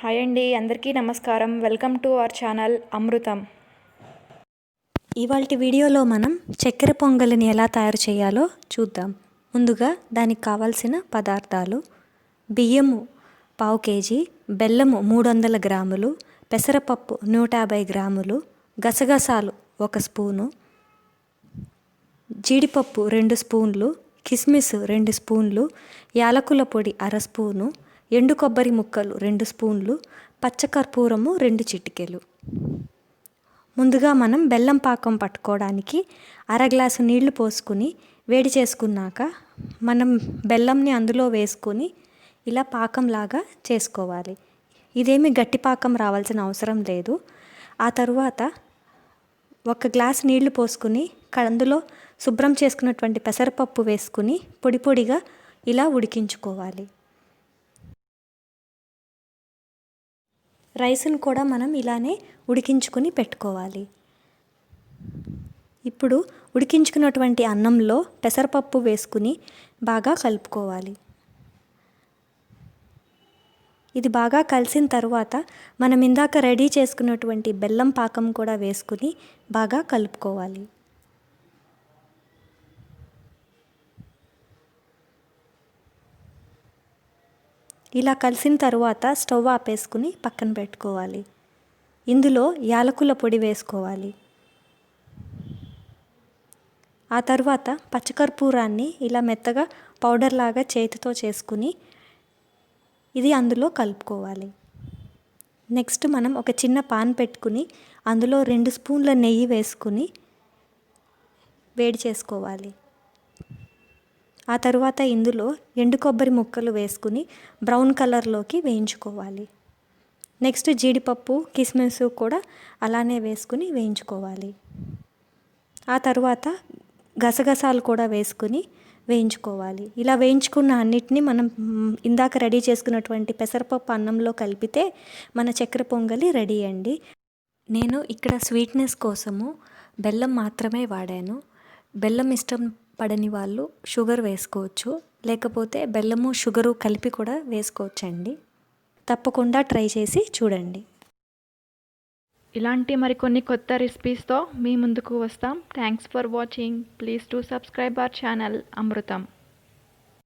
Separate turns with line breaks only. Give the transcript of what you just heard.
Hi అండి, అందరికీ నమస్కారం. వెల్కమ్ టు అవర్ ఛానల్ అమృతం.
ఇవాల్టి వీడియోలో మనం చక్కెర పొంగలిని ఎలా తయారు చేయాలో చూద్దాం. ముందుగా దానికి కావాల్సిన పదార్థాలు: బియ్యము 1/2 కేజీ, బెల్లము 300 గ్రాములు, పెసరపప్పు 150 గ్రాములు, గసగసాలు 1 స్పూను, జీడిపప్పు 2 స్పూన్లు, కిస్మిస్ 2 స్పూన్లు, యాలకుల పొడి 1/2 స్పూను, ఎండు కొబ్బరి ముక్కలు 2 స్పూన్లు, పచ్చకర్పూరము 2 చిటికెలు. ముందుగా మనం బెల్లం పాకం పట్టుకోవడానికి 1/2 గ్లాసు నీళ్లు పోసుకుని వేడి చేసుకున్నాక మనం బెల్లంని అందులో వేసుకొని ఇలా పాకంలాగా చేసుకోవాలి. ఇదేమి గట్టి పాకం రావాల్సిన అవసరం లేదు. ఆ తరువాత 1 గ్లాసు నీళ్లు పోసుకుని అందులో శుభ్రం చేసుకున్నటువంటి పెసరపప్పు వేసుకుని పొడి పొడిగా ఇలా ఉడికించుకోవాలి. రైస్ను కూడా మనం ఇలానే ఉడికించుకుని పెట్టుకోవాలి. ఇప్పుడు ఉడికించుకున్నటువంటి అన్నంలో పెసరపప్పు వేసుకుని బాగా కలుపుకోవాలి. ఇది బాగా కలిసిన తర్వాత మనం ఇందాక రెడీ చేసుకున్నటువంటి బెల్లం పాకం కూడా వేసుకుని బాగా కలుపుకోవాలి. ఇలా కలిసిన తర్వాత స్టవ్ ఆపేసుకుని పక్కన పెట్టుకోవాలి. ఇందులో యాలకుల పొడి వేసుకోవాలి. ఆ తర్వాత పచ్చకర్పూరాన్ని ఇలా మెత్తగా పౌడర్ లాగా చేతితో చేసుకుని ఇది అందులో కలుపుకోవాలి. నెక్స్ట్ మనం ఒక చిన్న పాన్ పెట్టుకుని అందులో 2 స్పూన్ల నెయ్యి వేసుకుని వేడి చేసుకోవాలి. ఆ తర్వాత ఇందులో ఎండు కొబ్బరి ముక్కలు వేసుకుని బ్రౌన్ కలర్లోకి వేయించుకోవాలి. నెక్స్ట్ జీడిపప్పు, కిస్మిస్ కూడా అలానే వేసుకుని వేయించుకోవాలి. ఆ తర్వాత గసగసాలు కూడా వేసుకుని వేయించుకోవాలి. ఇలా వేయించుకున్న అన్నిటినీ మనం ఇందాక రెడీ చేసుకున్నటువంటి పెసరపప్పు అన్నంలో కలిపితే మన చక్కెర పొంగలి రెడీ అండి. నేను ఇక్కడ స్వీట్నెస్ కోసము బెల్లం మాత్రమే వాడాను. బెల్లం ఇష్టం పడని వాళ్ళు షుగర్ వేసుకోవచ్చు, లేకపోతే బెల్లము షుగరు కలిపి కూడా వేసుకోవచ్చండి. తప్పకుండా ట్రై చేసి చూడండి.
ఇలాంటి మరికొన్ని కొత్త రెసిపీస్తో మీ ముందుకు వస్తాం. Thanks for watching. Please to subscribe our channel Amrutham.